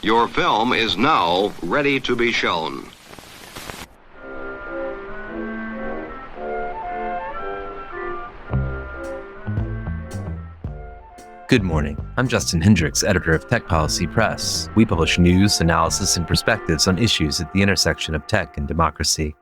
Your film is now ready to be shown. Good morning. I'm Justin Hendricks, editor of Tech Policy Press. We publish news, analysis, and perspectives on issues at the intersection of tech and democracy.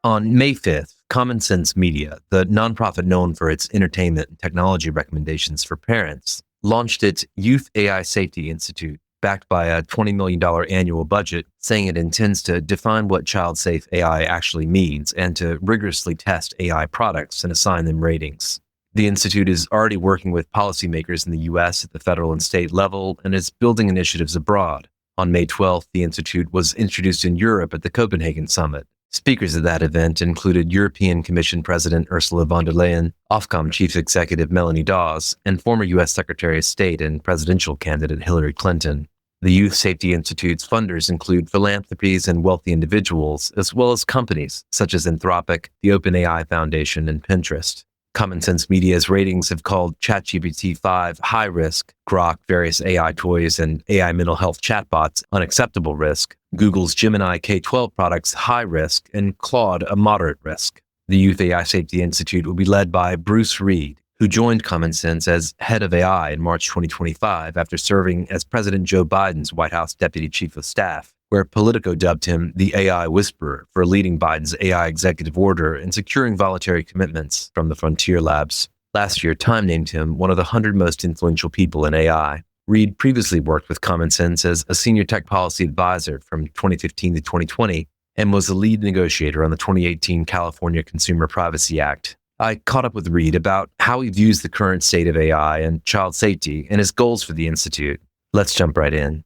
On May 5th, Common Sense Media, the nonprofit known for its entertainment and technology recommendations for parents, launched its Youth AI Safety Institute, backed by a $20 million annual budget, saying it intends to define what child-safe AI actually means and to rigorously test AI products and assign them ratings. The Institute is already working with policymakers in the U.S. at the federal and state level and is building initiatives abroad. On May 12th, the Institute was introduced in Europe at the Copenhagen Summit. Speakers at that event included European Commission President Ursula von der Leyen, Ofcom Chief Executive Melanie Dawes, and former U.S. Secretary of State and presidential candidate Hillary Clinton. The Youth Safety Institute's funders include philanthropies and wealthy individuals, as well as companies such as Anthropic, the OpenAI Foundation, and Pinterest. Common Sense Media's ratings have called ChatGPT-5 high risk, Grok, various AI toys, and AI mental health chatbots unacceptable risk, Google's Gemini K-12 products high risk, and Claude a moderate risk. The Youth AI Safety Institute will be led by Bruce Reed, who joined Common Sense as head of AI in March 2025 after serving as President Joe Biden's White House Deputy Chief of Staff, where Politico dubbed him the AI Whisperer for leading Biden's AI executive order and securing voluntary commitments from the Frontier Labs. Last year, Time named him one of the 100 most influential people in AI. Reed previously worked with Common Sense as a senior tech policy advisor from 2015 to 2020 and was the lead negotiator on the 2018 California Consumer Privacy Act. I caught up with Reed about how he views the current state of AI and child safety and his goals for the Institute. Let's jump right in.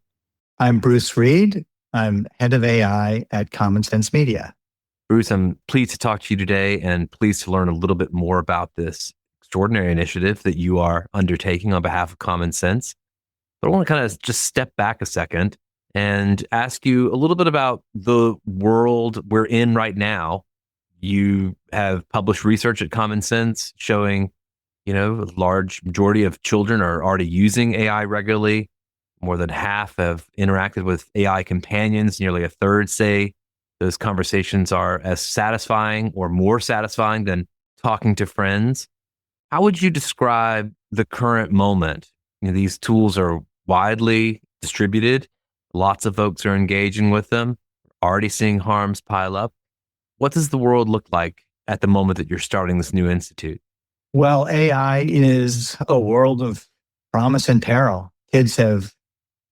I'm Bruce Reed. I'm head of AI at Common Sense Media. Bruce, I'm pleased to talk to you today and pleased to learn a little bit more about this extraordinary initiative that you are undertaking on behalf of Common Sense. But I want to kind of just step back a second and ask you a little bit about the world we're in right now. You have published research at Common Sense showing, a large majority of children are already using AI regularly. More than half have interacted with AI companions. Nearly a third say those conversations are as satisfying or more satisfying than talking to friends. How would you describe the current moment? These tools are widely distributed. Lots of folks are engaging with them, already seeing harms pile up. What does the world look like at the moment that you're starting this new institute? Well, AI is a world of promise and peril. Kids have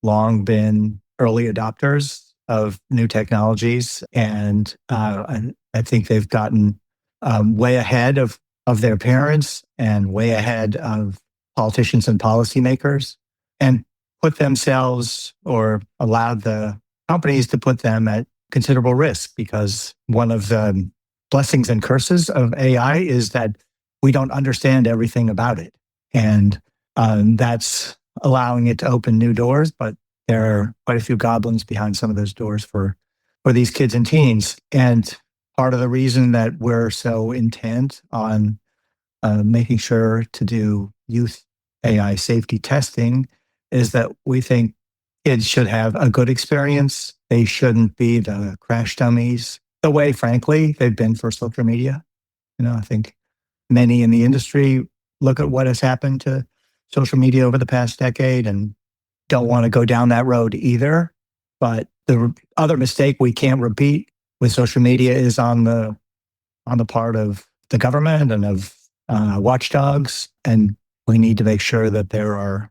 long been early adopters of new technologies, and I think they've gotten way ahead of their parents and way ahead of politicians and policymakers, and put themselves or allowed the companies to put them at considerable risk, because one of the blessings and curses of AI is that we don't understand everything about it. And that's allowing it to open new doors, but there are quite a few goblins behind some of those doors for these kids and teens. And part of the reason that we're so intent on making sure to do youth AI safety testing is that we think kids should have a good experience. They shouldn't be the crash dummies, the way, frankly, they've been for social media. I think many in the industry look at what has happened to social media over the past decade and don't want to go down that road either. But the other mistake we can't repeat with social media is on the part of the government and of watchdogs. And we need to make sure that there are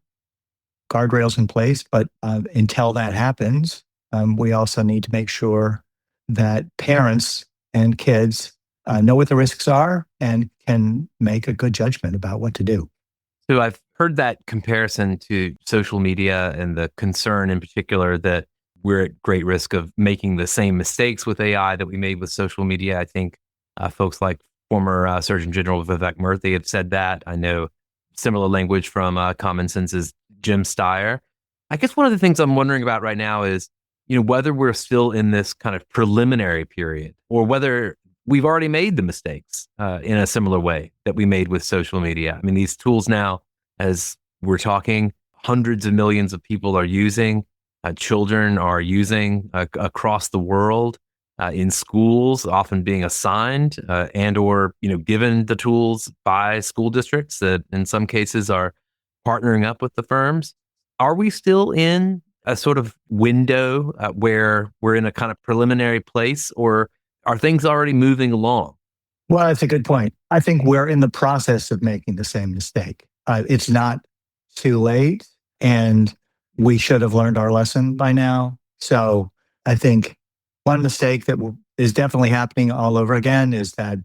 guardrails in place. But until that happens, we also need to make sure that parents and kids know what the risks are and can make a good judgment about what to do. So I've heard that comparison to social media and the concern in particular that we're at great risk of making the same mistakes with AI that we made with social media. I think folks like former Surgeon General Vivek Murthy have said that. I know similar language from Common Sense's Jim Steyer. I guess one of the things I'm wondering about right now is, whether we're still in this kind of preliminary period or whether we've already made the mistakes in a similar way that we made with social media. I mean, these tools now, as we're talking, hundreds of millions of people are using. children are using across the world in schools, often being assigned and or given the tools by school districts that in some cases are partnering up with the firms. Are we still in a sort of window where we're in a kind of preliminary place, or are things already moving along? Well, that's a good point. I think we're in the process of making the same mistake. It's not too late, and we should have learned our lesson by now. So I think one mistake that is definitely happening all over again is that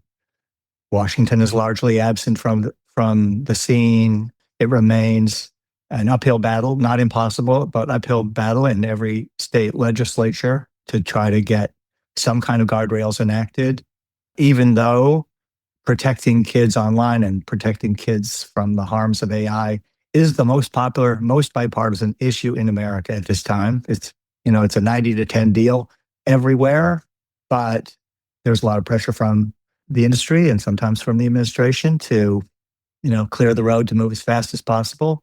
Washington is largely absent from the scene. It remains an uphill battle, not impossible, but uphill battle in every state legislature to try to get some kind of guardrails enacted, even though protecting kids online and protecting kids from the harms of AI is the most popular, most bipartisan issue in America at this time. It's a 90-10 deal everywhere, but there's a lot of pressure from the industry and sometimes from the administration to, clear the road to move as fast as possible.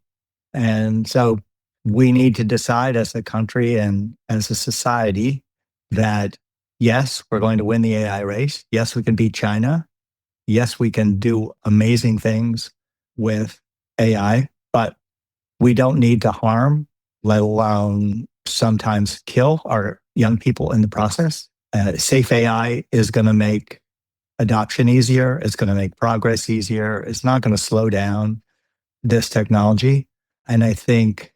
And so we need to decide as a country and as a society that yes, we're going to win the AI race. Yes, we can beat China. Yes, we can do amazing things with AI, but we don't need to harm, let alone sometimes kill our young people in the process. Safe AI is going to make adoption easier. It's going to make progress easier. It's not going to slow down this technology. And I think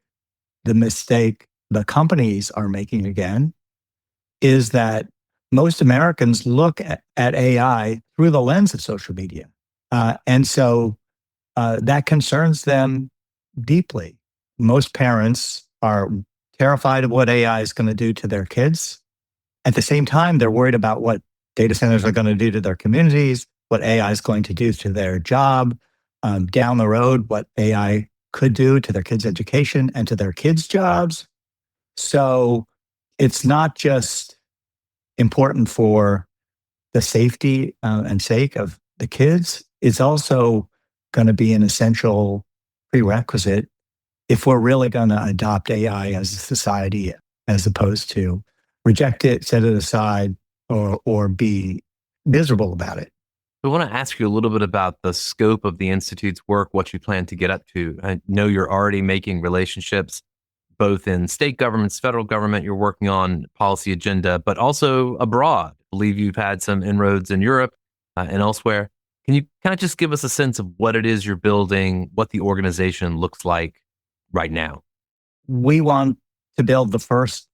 the mistake the companies are making again is that most Americans look at AI through the lens of social media. And so that concerns them deeply. Most parents are terrified of what AI is going to do to their kids. At the same time, they're worried about what data centers are going to do to their communities, what AI is going to do to their job, down the road, what AI could do to their kids' education and to their kids' jobs. So it's not just important for the safety and sake of the kids. It's also going to be an essential prerequisite if we're really going to adopt AI as a society, as opposed to reject it, set it aside, or be miserable about it. I want to ask you a little bit about the scope of the Institute's work, what you plan to get up to. I know you're already making relationships both in state governments, federal government, you're working on policy agenda, but also abroad. I believe you've had some inroads in Europe and elsewhere. Can you kind of just give us a sense of what it is you're building, what the organization looks like right now? We want to build the first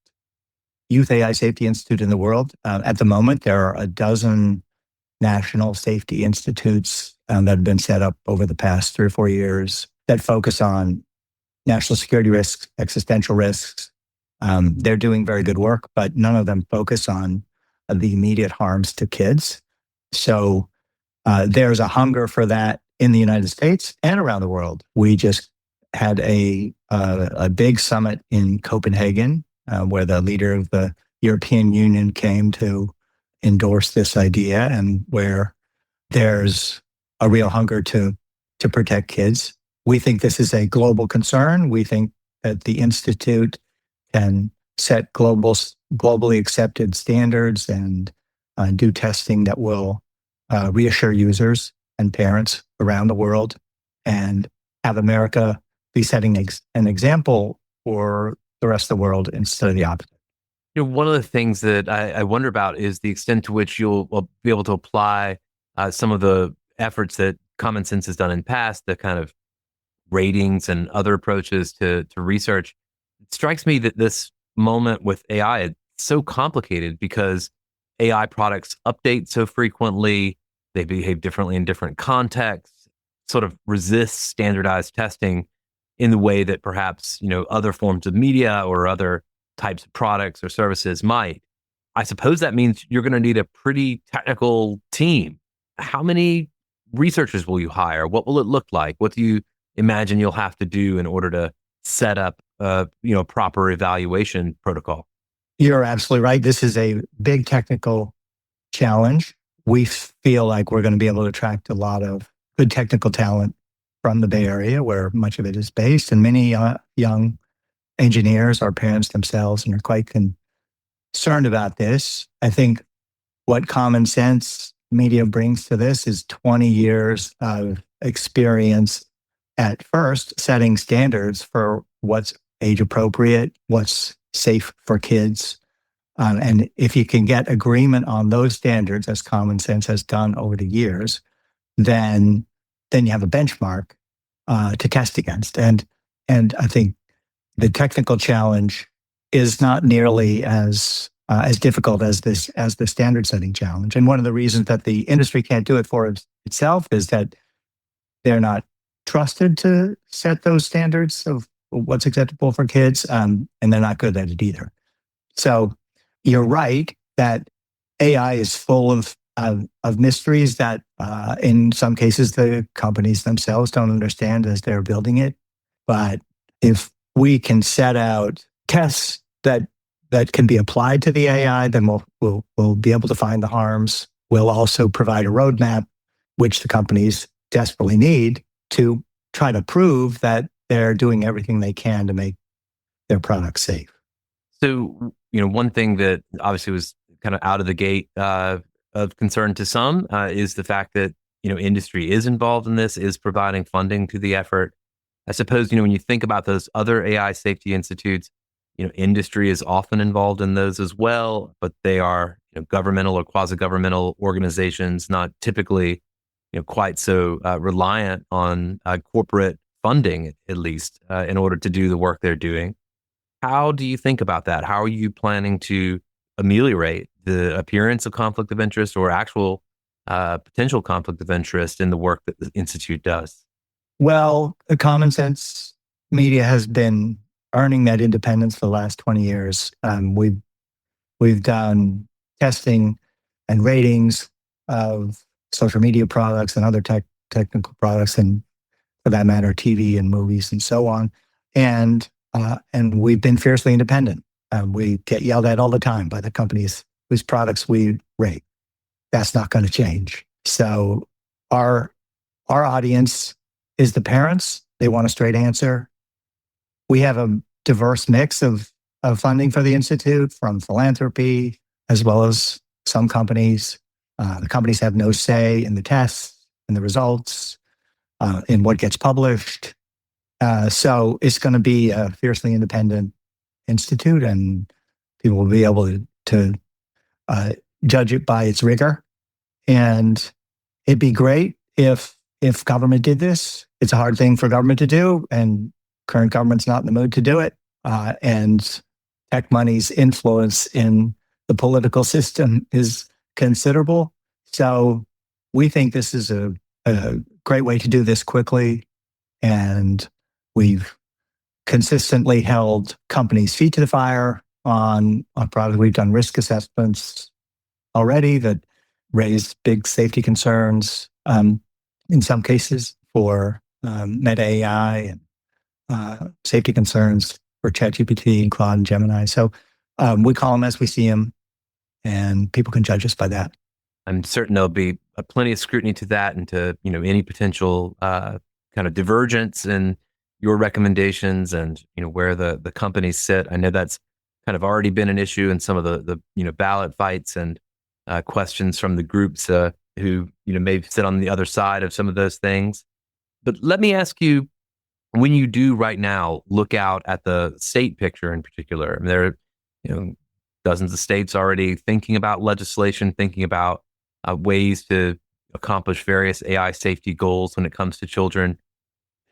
youth AI safety institute in the world. At the moment, there are a dozen national safety institutes that have been set up over the past 3 or 4 years that focus on national security risks, existential risks. They're doing very good work, but none of them focus on the immediate harms to kids. So there's a hunger for that in the United States and around the world. We just had a big summit in Copenhagen where the leader of the European Union came to endorse this idea, and where there's a real hunger to protect kids. We think this is a global concern. We think that the Institute can set globally accepted standards and do testing that will reassure users and parents around the world, and have America be setting an example for the rest of the world instead of the opposite. One of the things that I wonder about is the extent to which you'll be able to apply some of the efforts that Common Sense has done in past, the kind of ratings and other approaches to research. It strikes me that this moment with AI is so complicated because AI products update so frequently, they behave differently in different contexts, sort of resist standardized testing in the way that perhaps, other forms of media or other types of products or services might. I suppose that means you're going to need a pretty technical team. How many researchers will you hire? What will it look like? What do you imagine you'll have to do in order to set up a proper evaluation protocol? You're absolutely right. This is a big technical challenge. We feel like we're going to be able to attract a lot of good technical talent from the Bay Area, where much of it is based, and many young engineers or parents themselves and are quite concerned about this. I think what common sense media brings to this is 20 years of experience at first setting standards for what's age appropriate, what's safe for kids. And if you can get agreement on those standards, as common sense has done over the years, then you have a benchmark to test against. And I think the technical challenge is not nearly as difficult as the standard setting challenge. And one of the reasons that the industry can't do it for itself is that they're not trusted to set those standards of what's acceptable for kids, and they're not good at it either. So you're right that AI is full of mysteries that in some cases the companies themselves don't understand as they're building it. But if we can set out tests that can be applied to the AI, then we'll be able to find the harms. We'll also provide a roadmap, which the companies desperately need to try to prove that they're doing everything they can to make their products safe. So, one thing that obviously was kind of out of the gate of concern to some is the fact that, industry is involved in this, is providing funding to the effort. I suppose, when you think about those other AI safety institutes, industry is often involved in those as well, but they are, governmental or quasi-governmental organizations, not typically, quite so reliant on corporate funding, at least, in order to do the work they're doing. How do you think about that? How are you planning to ameliorate the appearance of conflict of interest or actual potential conflict of interest in the work that the Institute does? Well, the common sense media has been earning that independence for the last 20 years. We've done testing and ratings of social media products and other technical products, and for that matter, TV and movies and so on. And we've been fiercely independent. We get yelled at all the time by the companies whose products we rate. That's not going to change. So our audience is the parents. They want a straight answer. We have a diverse mix of funding for the Institute, from philanthropy as well as some companies. The companies have no say in the tests, in the results, in what gets published. So it's going to be a fiercely independent institute, and people will be able to judge it by its rigor. And it'd be great if government did this. It's a hard thing for government to do, and current government's not in the mood to do it. And tech money's influence in the political system is considerable. So we think this is a great way to do this quickly. And we've consistently held companies' feet to the fire on products. We've done risk assessments already that raised big safety concerns, in some cases for Meta AI, and safety concerns for ChatGPT and Claude and Gemini. So we call them as we see them, and people can judge us by that. I'm certain there'll be plenty of scrutiny to that and to any potential kind of divergence in your recommendations and where the companies sit. I know that's kind of already been an issue in some of the ballot fights and questions from the groups who may sit on the other side of some of those things. But let me ask you, when you do right now look out at the state picture in particular, I mean, there are dozens of states already thinking about legislation, thinking about ways to accomplish various AI safety goals when it comes to children.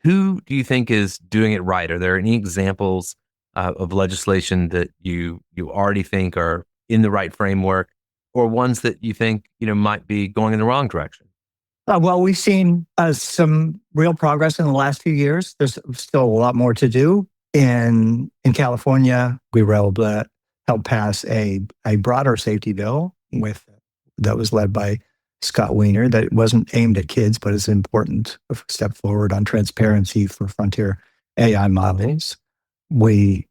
Who do you think is doing it right? Are there any examples of legislation that you already think are in the right framework, or ones that you think might be going in the wrong direction? Well, we've seen some real progress in the last few years. There's still a lot more to do. In California, we were able to help pass a broader safety bill that was led by Scott Wiener, that wasn't aimed at kids, but is an important step forward on transparency for frontier AI models. We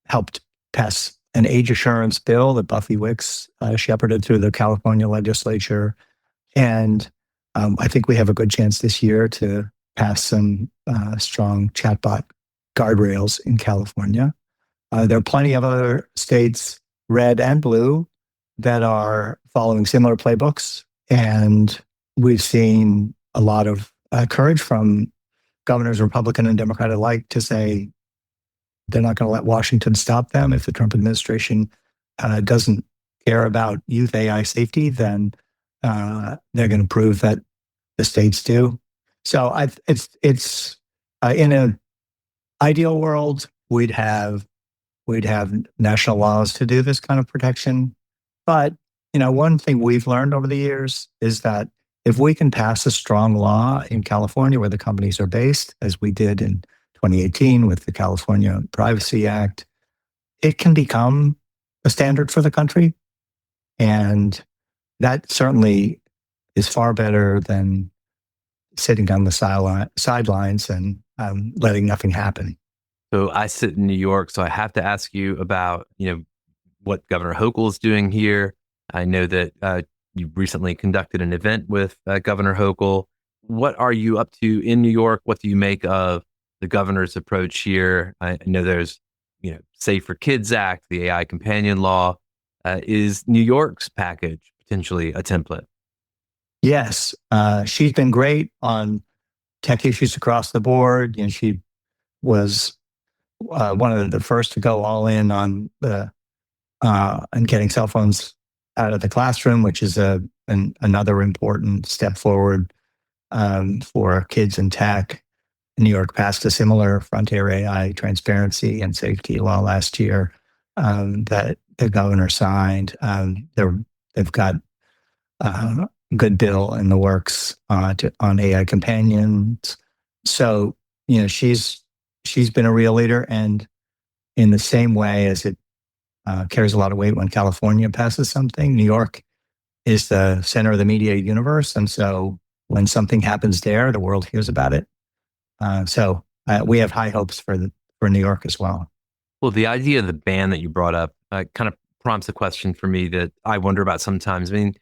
helped pass an age assurance bill that Buffy Wicks shepherded through the California legislature. And I think we have a good chance this year to pass some strong chatbot guardrails in California. There are plenty of other states, red and blue, that are following similar playbooks. And we've seen a lot of courage from governors, Republican and Democrat alike, to say they're not going to let Washington stop them. If the Trump administration doesn't care about youth AI safety, then they're going to prove that the states do. So it's in an ideal world, we'd have national laws to do this kind of protection. But one thing we've learned over the years is that if we can pass a strong law in California where the companies are based, as we did in 2018 with the California Privacy Act, it can become a standard for the country. And that certainly is far better than sitting on the sidelines and letting nothing happen. So I sit in New York, so I have to ask you about, what Governor Hochul is doing here. I know that you recently conducted an event with Governor Hochul. What are you up to in New York? What do you make of the governor's approach here? I know there's, Safe for Kids Act, the AI companion law. Is New York's package potentially a template? Yes, she's been great on tech issues across the board. She was one of the first to go all in on the and getting cell phones out of the classroom, which is another important step forward for kids in tech. New York passed a similar frontier AI transparency and safety law last year that the governor signed. They've got a good bill in the works on AI companions. So, she's been a real leader, and in the same way as it carries a lot of weight when California passes something, New York is the center of the media universe. And so when something happens there, the world hears about it. So we have high hopes for New York as well. Well, the idea of the ban that you brought up kind of prompts a question for me that I wonder about sometimes. I mean,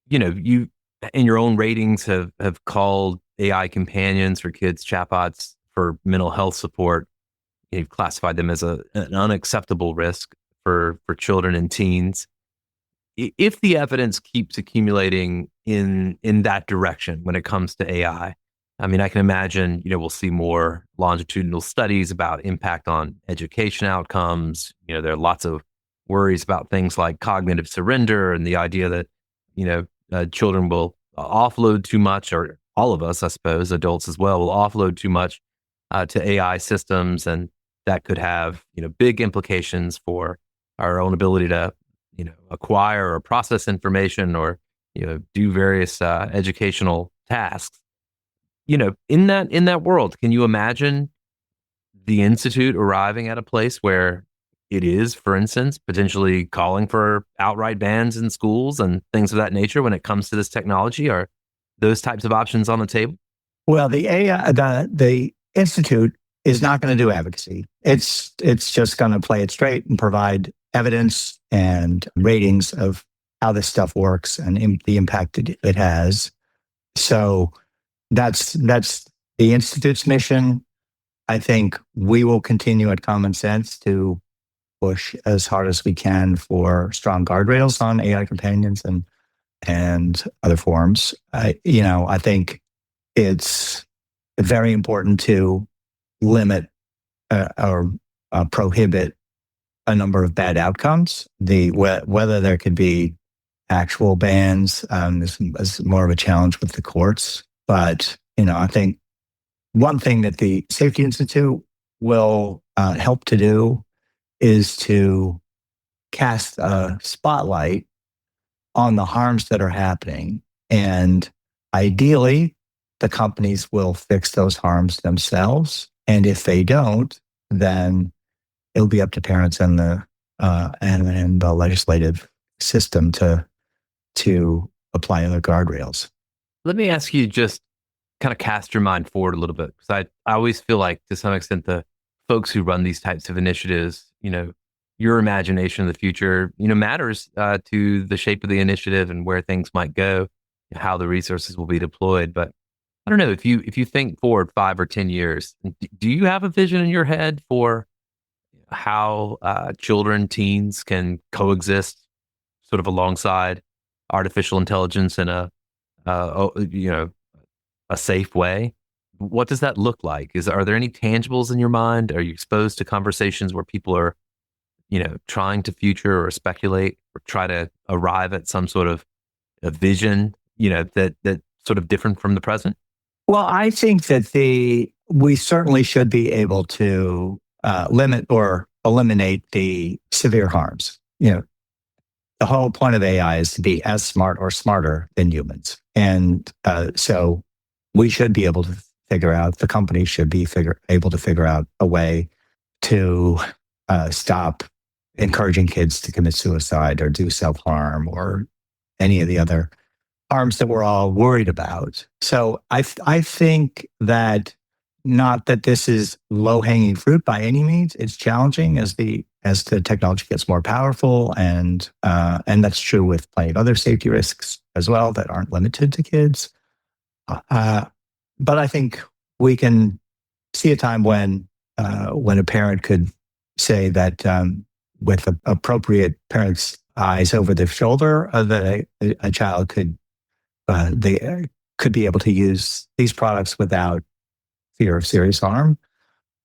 you in your own ratings have called AI companions for kids, chatbots for mental health support. You've classified them as an unacceptable risk for children and teens. If the evidence keeps accumulating in that direction when it comes to AI, I mean, I can imagine, we'll see more longitudinal studies about impact on education outcomes. There are lots of worries about things like cognitive surrender and the idea that, children will offload too much, or all of us, I suppose, adults as well, will offload too much to AI systems. And that could have, big implications for our own ability to, acquire or process information or, do various educational tasks. In that world, can you imagine the institute arriving at a place where it is, for instance, potentially calling for outright bans in schools and things of that nature when it comes to this technology? Are those types of options on the table? Well, the institute is not going to do advocacy. It's just going to play it straight and provide evidence and ratings of how this stuff works and the impact it has. So that's the institute's mission. I think we will continue at Common Sense to push as hard as we can for strong guardrails on AI companions and other forms. I think it's very important to limit or prohibit a number of bad outcomes. Whether there could be actual bans is more of a challenge with the courts. But I think one thing that the Safety Institute will help to do is to cast a spotlight on the harms that are happening. And ideally, the companies will fix those harms themselves. And if they don't, then it'll be up to parents and the legislative system to apply other guardrails. Let me ask you, just kind of cast your mind forward a little bit, because I always feel like, to some extent, the folks who run these types of initiatives, your imagination of the future, matters to the shape of the initiative and where things might go, how the resources will be deployed. But I don't know if you think forward 5 or 10 years, do you have a vision in your head for how children, teens can coexist sort of alongside artificial intelligence in a safe way? What does that look like? Are there any tangibles in your mind? Are you exposed to conversations where people are, trying to future or speculate or try to arrive at some sort of a vision, that sort of different from the present? Well, I think that we certainly should be able to limit or eliminate the severe harms. The whole point of AI is to be as smart or smarter than humans, and so we should be able to figure out. The company should be able to figure out a way to stop encouraging kids to commit suicide or do self harm or any of the other harms that we're all worried about. So I think that, not that this is low hanging fruit by any means. It's challenging as the technology gets more powerful, and that's true with plenty of other safety risks as well that aren't limited to kids. Uh, but I think we can see a time when a parent could say that, with appropriate parents' eyes over the shoulder, that a child could be able to use these products without fear of serious harm.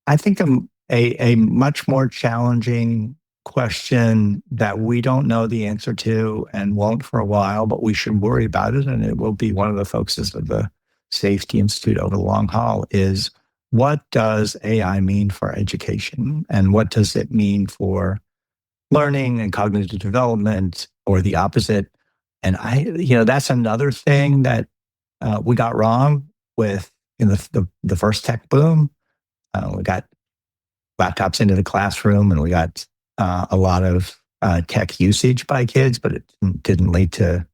I think a much more challenging question that we don't know the answer to and won't for a while, but we should worry about it, and it will be one of the focuses of the Safety Institute over the long haul, is what does AI mean for education, and what does it mean for learning and cognitive development, or the opposite? And that's another thing that we got wrong with the first tech boom. We got laptops into the classroom, and we got a lot of tech usage by kids, but it didn't lead to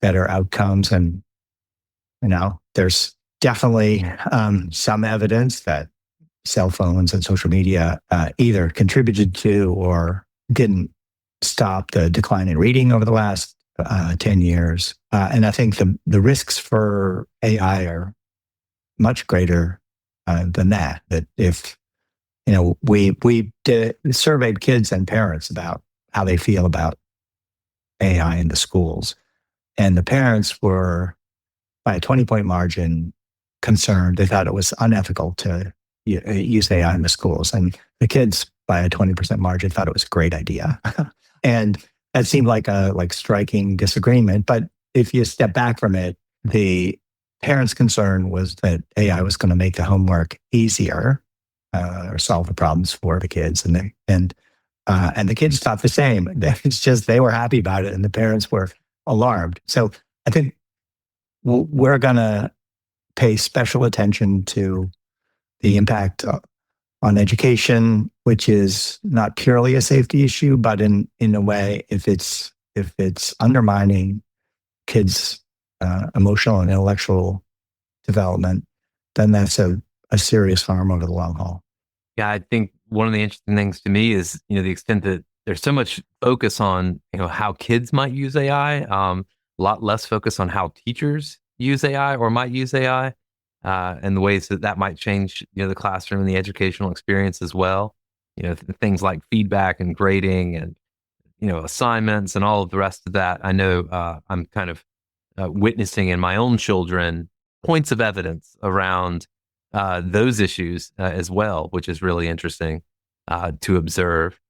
better outcomes. And there's definitely some evidence that cell phones and social media either contributed to or didn't stop the decline in reading over the last 10 years. And I think the risks for AI are much greater than that. That if, we surveyed kids and parents about how they feel about AI in the schools, and the parents were, by a 20-point margin, concerned. They thought it was unethical to use AI in the schools. And the kids, by a 20% margin, thought it was a great idea. And that seemed like a striking disagreement. But if you step back from it, the parents' concern was that AI was going to make the homework easier, or solve the problems for the kids. And the kids thought the same. It's just they were happy about it, and the parents were alarmed. So I think we're going to pay special attention to the impact on education, which is not purely a safety issue, but in a way, if it's undermining kids' emotional and intellectual development, then that's a serious harm over the long haul. Yeah, I think one of the interesting things to me is, the extent that there's so much focus on, how kids might use AI, a lot less focus on how teachers use AI or might use AI, and the ways that might change, the classroom and the educational experience as well. Things like feedback and grading and, assignments and all of the rest of that. I know I'm kind of witnessing in my own children points of evidence around those issues as well, which is really interesting to observe.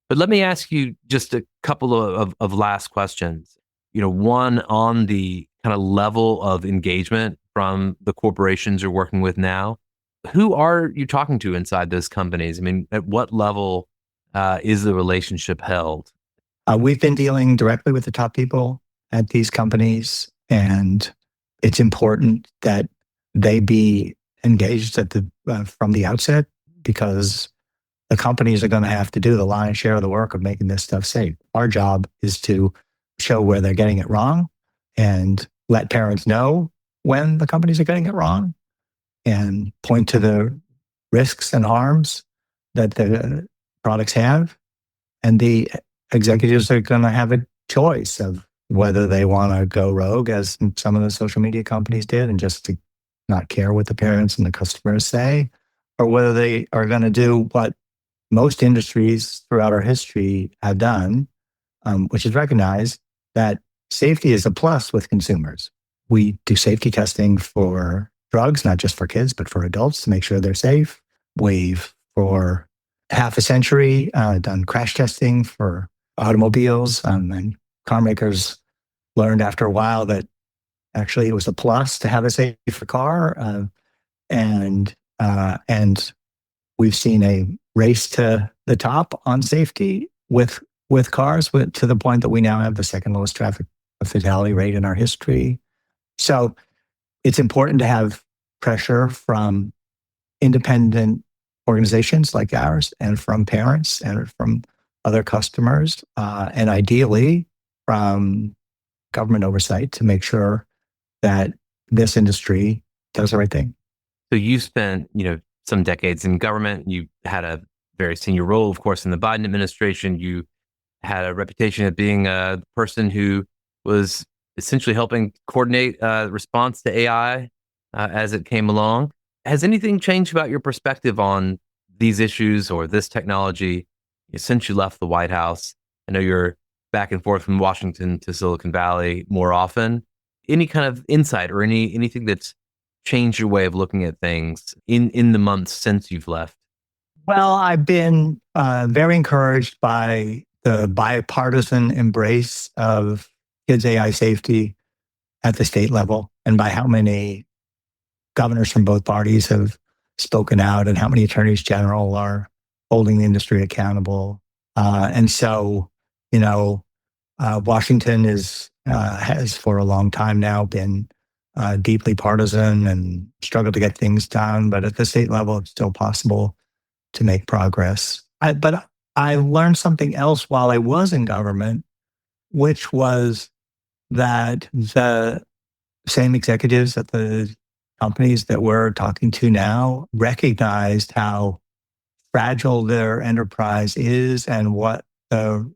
But let me ask you just a couple of last questions. One on the kind of level of engagement from the corporations you're working with now. Who are you talking to inside those companies? I mean, at what level is the relationship held? We've been dealing directly with the top people at these companies, and it's important that they be engaged from the outset, because the companies are going to have to do the lion's share of the work of making this stuff safe. Our job is to show where they're getting it wrong and let parents know when the companies are getting it wrong, and point to the risks and harms that the products have. And the executives are going to have a choice of whether they want to go rogue, as some of the social media companies did, and just not care what the parents and the customers say, or whether they are going to do what most industries throughout our history have done, which is recognize that safety is a plus with consumers. We do safety testing for drugs, not just for kids, but for adults to make sure they're safe. We've, for half a century, done crash testing for automobiles, and car makers learned after a while that actually it was a plus to have a safer car. And we've seen a race to the top on safety with cars, to the point that we now have the second lowest traffic fatality rate in our history. So it's important to have pressure from independent organizations like ours, and from parents, and from other customers, and ideally from government oversight, to make sure that this industry does the right thing. So you spent, some decades in government. You had a very senior role, of course, in the Biden administration. You had a reputation of being a person who was essentially helping coordinate response to AI as it came along. Has anything changed about your perspective on these issues or this technology since you left the White House? I know you're back and forth from Washington to Silicon Valley more often. Any kind of insight or anything that's changed your way of looking at things in the months since you've left? Well, I've been very encouraged by the bipartisan embrace of kids' AI safety at the state level, and by how many governors from both parties have spoken out, and how many attorneys general are holding the industry accountable. And so, Washington has for a long time now been deeply partisan and struggled to get things done. But at the state level, it's still possible to make progress. But I learned something else while I was in government, which was that the same executives at the companies that we're talking to now recognized how fragile their enterprise is, and what the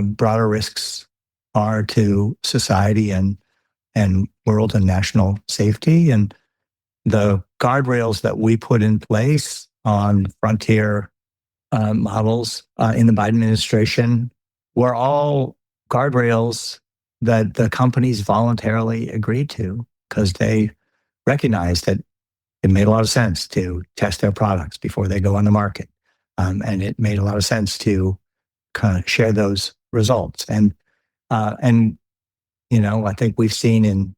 broader risks are to society and world and national safety. And the guardrails that we put in place on frontier models in the Biden administration were all guardrails that the companies voluntarily agreed to, because they recognized that it made a lot of sense to test their products before they go on the market. And it made a lot of sense to kind of share those results. And I think we've seen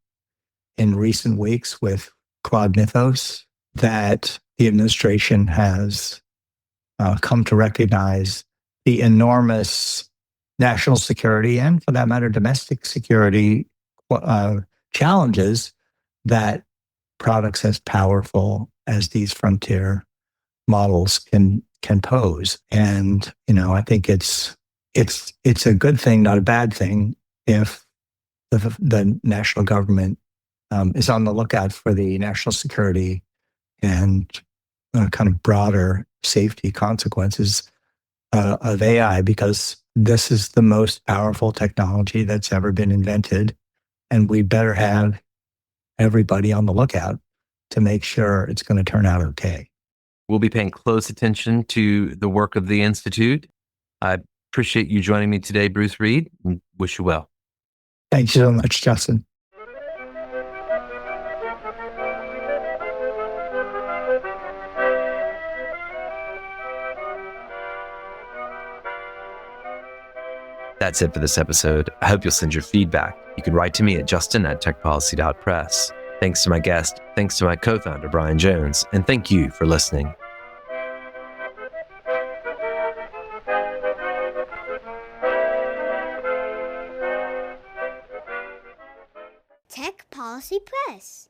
in recent weeks with Claude Mythos that the administration has come to recognize the enormous national security, and for that matter, domestic security challenges that products as powerful as these frontier models can pose. And I think it's a good thing, not a bad thing, if the national government is on the lookout for the national security and kind of broader safety consequences of AI, because this is the most powerful technology that's ever been invented. And we better have everybody on the lookout to make sure it's going to turn out okay. We'll be paying close attention to the work of the Institute. I appreciate you joining me today, Bruce Reed, and wish you well. Thanks so much, Justin. That's it for this episode. I hope you'll send your feedback. You can write to me at justin@techpolicy.press. Thanks to my guest, thanks to my co-founder, Brian Jones, and thank you for listening. Tech Policy Press.